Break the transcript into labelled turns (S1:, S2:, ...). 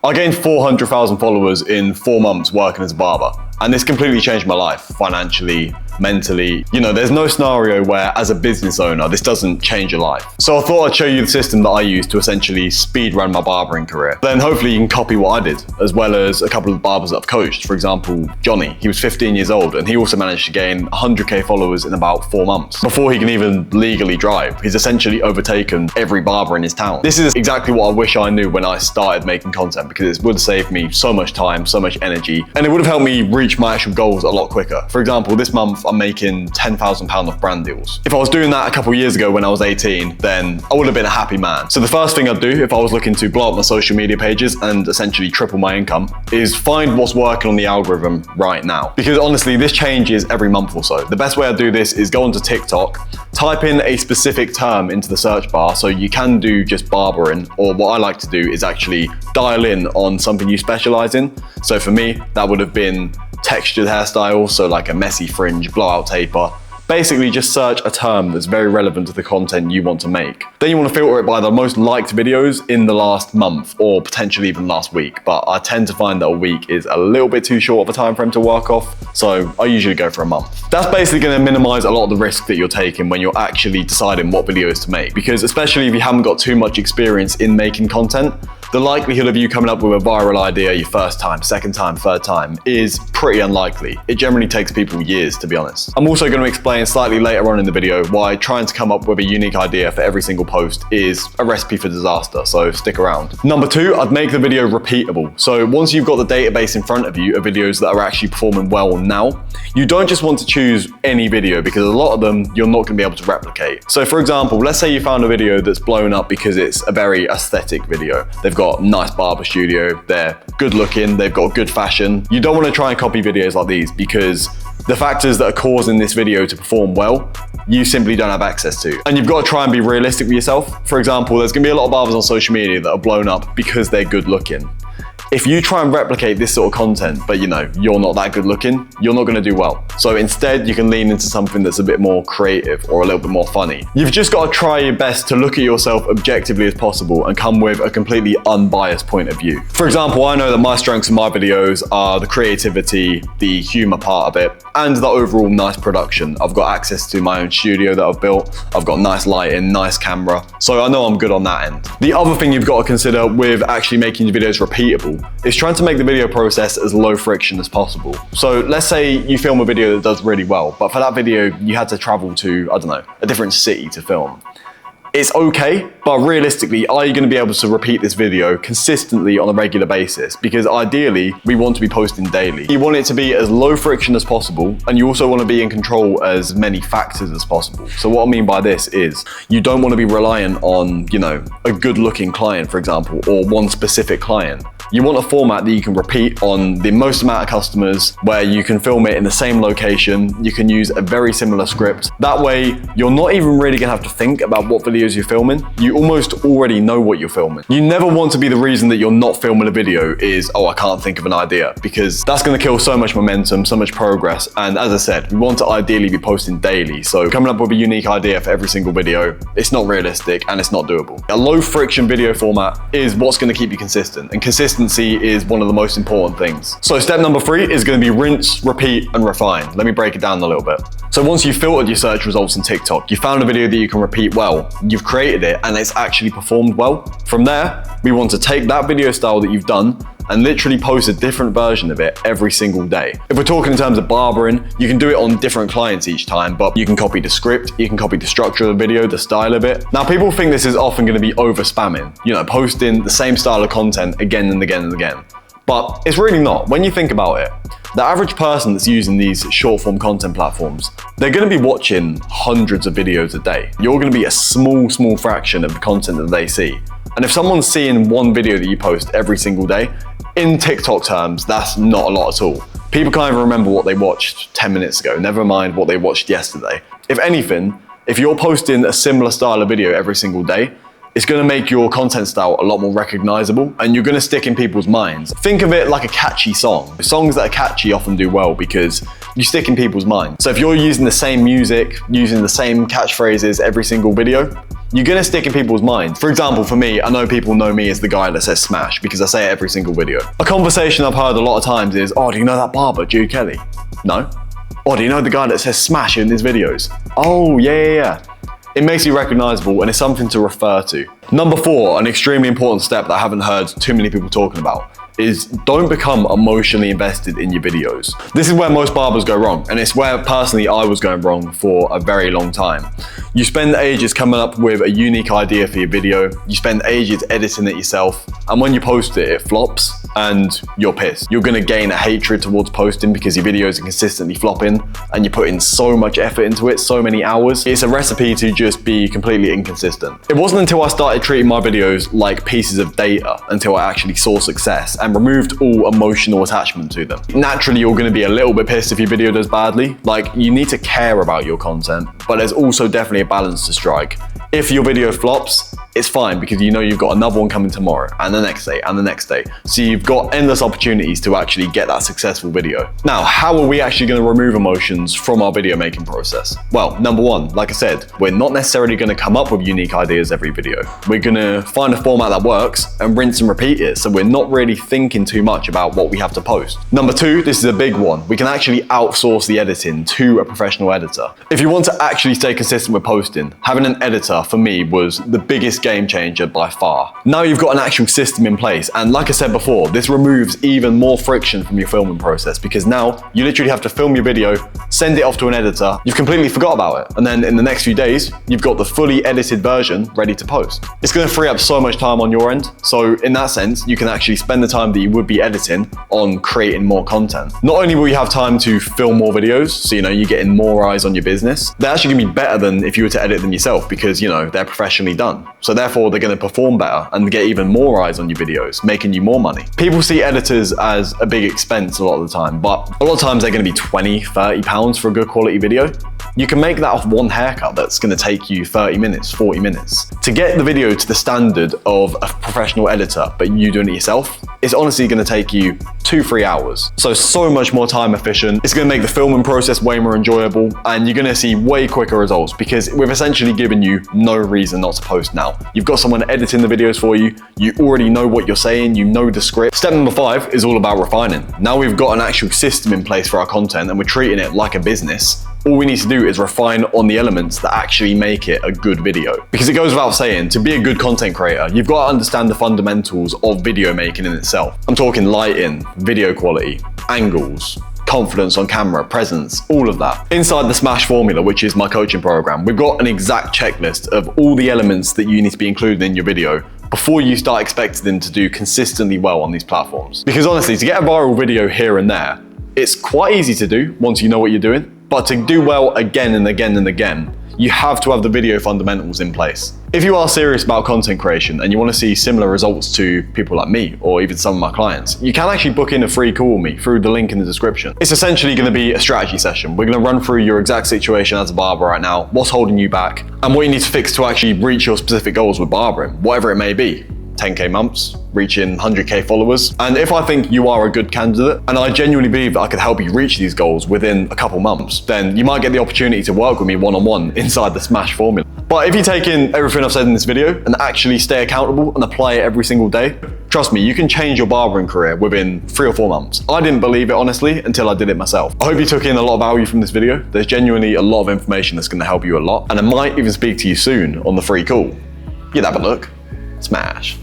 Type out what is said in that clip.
S1: I gained 400,000 followers in 4 months working as a barber. And this completely changed my life, financially, mentally. You know, there's no scenario where, as a business owner, this doesn't change your life. So I thought I'd show you the system that I use to essentially speed run my barbering career. Then hopefully you can copy what I did, as well as a couple of barbers that I've coached. For example, Johnny, he was 15 years old, and he also managed to gain 100K followers in about 4 months. Before he can even legally drive, he's essentially overtaken every barber in his town. This is exactly what I wish I knew when I started making content, because it would have saved me so much time, so much energy, and it would have helped me reach my actual goals a lot quicker. For example, this month I'm making £10,000 off brand deals. If I was doing that a couple of years ago when I was 18, then I would have been a happy man. So the first thing I'd do if I was looking to blow up my social media pages and essentially triple my income is find what's working on the algorithm right now. Because honestly, this changes every month or so. The best way I do this is go onto TikTok, type in a specific term into the search bar. So you can do just barbering, or what I like to do is actually dial in on something you specialize in. So for me, that would have been textured hairstyle, so like a messy fringe, blowout taper. Basically just search a term that's very relevant to the content you want to make. Then you want to filter it by the most liked videos in the last month, or potentially even last week. But I tend to find that a week is a little bit too short of a time frame to work off, so I usually go for a month. That's basically going to minimize a lot of the risk that you're taking when you're actually deciding what videos to make. Because especially if you haven't got too much experience in making content, the likelihood of you coming up with a viral idea your first time, second time, third time is pretty unlikely. It generally takes people years, to be honest. I'm also going to explain slightly later on in the video why trying to come up with a unique idea for every single post is a recipe for disaster, so stick around. Number 2, I'd make the video repeatable. So once you've got the database in front of you of videos that are actually performing well now, you don't just want to choose any video, because a lot of them you're not going to be able to replicate. So for example, let's say you found a video that's blown up because it's a very aesthetic video. They've got a nice barber studio, they're good looking, they've got good fashion. You don't want to try and copy videos like these, because the factors that are causing this video to perform well, you simply don't have access to. And you've got to try and be realistic with yourself. For example, there's going to be a lot of barbers on social media that are blown up because they're good looking. If you try and replicate this sort of content, but you know, you're not that good looking, you're not gonna do well. So instead, you can lean into something that's a bit more creative or a little bit more funny. You've just got to try your best to look at yourself objectively as possible and come with a completely unbiased point of view. For example, I know that my strengths in my videos are the creativity, the humor part of it, and the overall nice production. I've got access to my own studio that I've built. I've got nice lighting, nice camera. So I know I'm good on that end. The other thing you've got to consider with actually making your videos repeatable is trying to make the video process as low friction as possible. So let's say you film a video that does really well, but for that video, you had to travel to, I don't know, a different city to film. It's okay, but realistically, are you going to be able to repeat this video consistently on a regular basis? Because ideally, we want to be posting daily. You want it to be as low friction as possible, and you also want to be in control as many factors as possible. So what I mean by this is, you don't want to be reliant on, you know, a good looking client, for example, or one specific client. You want a format that you can repeat on the most amount of customers, where you can film it in the same location, you can use a very similar script. That way, you're not even really gonna have to think about what videos you're filming. You almost already know what you're filming. You never want to be the reason that you're not filming a video is, oh, I can't think of an idea, because that's gonna kill so much momentum, so much progress. And as I said, we want to ideally be posting daily. So coming up with a unique idea for every single video, it's not realistic and it's not doable. A low friction video format is what's gonna keep you consistent, and consistency is one of the most important things. So step number 3 is going to be rinse, repeat, and refine. Let me break it down a little bit. So once you've filtered your search results on TikTok, you found a video that you can repeat well, you've created it, and it's actually performed well. From there, we want to take that video style that you've done and literally post a different version of it every single day. If we're talking in terms of barbering, you can do it on different clients each time, but you can copy the script, you can copy the structure of the video, the style of it. Now, people think this is often going to be over spamming, you know, posting the same style of content again and again and again. But it's really not. When you think about it, the average person that's using these short form content platforms, they're going to be watching hundreds of videos a day. You're going to be a small fraction of the content that they see. And if someone's seeing one video that you post every single day, in TikTok terms, that's not a lot at all. People can't even remember what they watched 10 minutes ago, never mind what they watched yesterday. If anything, if you're posting a similar style of video every single day, it's going to make your content style a lot more recognizable, and you're going to stick in people's minds. Think of it like a catchy song. Songs that are catchy often do well because you stick in people's minds. So if you're using the same music, using the same catchphrases every single video, you're gonna stick in people's minds. For example, for me, I know people know me as the guy that says smash because I say it every single video. A conversation I've heard a lot of times is, oh, do you know that barber, Jude Kelly? No. Oh, do you know the guy that says smash in his videos? Oh, yeah. It makes you recognizable and it's something to refer to. Number 4, an extremely important step that I haven't heard too many people talking about, is don't become emotionally invested in your videos. This is where most barbers go wrong, and it's where personally I was going wrong for a very long time. You spend ages coming up with a unique idea for your video, you spend ages editing it yourself, and when you post it, it flops and you're pissed. You're gonna gain a hatred towards posting because your videos are consistently flopping and you put in so much effort into it, so many hours. It's a recipe to just be completely inconsistent. It wasn't until I started treating my videos like pieces of data until I actually saw success and removed all emotional attachment to them. Naturally, you're gonna be a little bit pissed if your video does badly. Like, you need to care about your content, but there's also definitely a balance to strike. If your video flops, it's fine because you know you've got another one coming tomorrow and the next day and the next day. So you've got endless opportunities to actually get that successful video. Now, how are we actually going to remove emotions from our video making process? Well, number 1, like I said, we're not necessarily going to come up with unique ideas every video. We're going to find a format that works and rinse and repeat it. So we're not really thinking too much about what we have to post. Number 2, this is a big one. We can actually outsource the editing to a professional editor. If you want to actually stay consistent with posting, having an editor for me was the biggest game changer by far. Now you've got an actual system in place, and like I said before, this removes even more friction from your filming process because now you literally have to film your video, send it off to an editor, you've completely forgot about it, and then in the next few days, you've got the fully edited version ready to post. It's going to free up so much time on your end, so in that sense, you can actually spend the time that you would be editing on creating more content. Not only will you have time to film more videos, so you know you're getting more eyes on your business, they're actually going to be better than if you were to edit them yourself because you know they're professionally done. So therefore, they're going to perform better and get even more eyes on your videos, making you more money. People see editors as a big expense a lot of the time, but a lot of times they're going to be 20, 30 pounds for a good quality video. You can make that off one haircut that's going to take you 30 minutes, 40 minutes. To get the video to the standard of a professional editor, but you doing it yourself, it's honestly going to take you 2-3 hours. So much more time efficient. It's going to make the filming process way more enjoyable, and you're going to see way quicker results because we've essentially given you no reason not to post now. You've got someone editing the videos for you. You already know what you're saying. You know the script. Step number 5 is all about refining. Now we've got an actual system in place for our content and we're treating it like a business. All we need to do is refine on the elements that actually make it a good video. Because it goes without saying, to be a good content creator, you've got to understand the fundamentals of video making in itself. I'm talking lighting, video quality, angles, confidence on camera, presence, all of that. Inside the SMASH formula, which is my coaching program, we've got an exact checklist of all the elements that you need to be included in your video before you start expecting them to do consistently well on these platforms. Because honestly, to get a viral video here and there, it's quite easy to do once you know what you're doing. But to do well again and again and again, you have to have the video fundamentals in place. If you are serious about content creation and you want to see similar results to people like me or even some of my clients, you can actually book in a free call with me through the link in the description. It's essentially going to be a strategy session. We're going to run through your exact situation as a barber right now, what's holding you back, and what you need to fix to actually reach your specific goals with barbering, whatever it may be. 10K months, reaching 100K followers. And if I think you are a good candidate, and I genuinely believe that I could help you reach these goals within a couple months, then you might get the opportunity to work with me one-on-one inside the SMASH formula. But if you take in everything I've said in this video and actually stay accountable and apply it every single day, trust me, you can change your barbering career within 3 or 4 months. I didn't believe it, honestly, until I did it myself. I hope you took in a lot of value from this video. There's genuinely a lot of information that's going to help you a lot, and I might even speak to you soon on the free call. You'd have a look. Smash.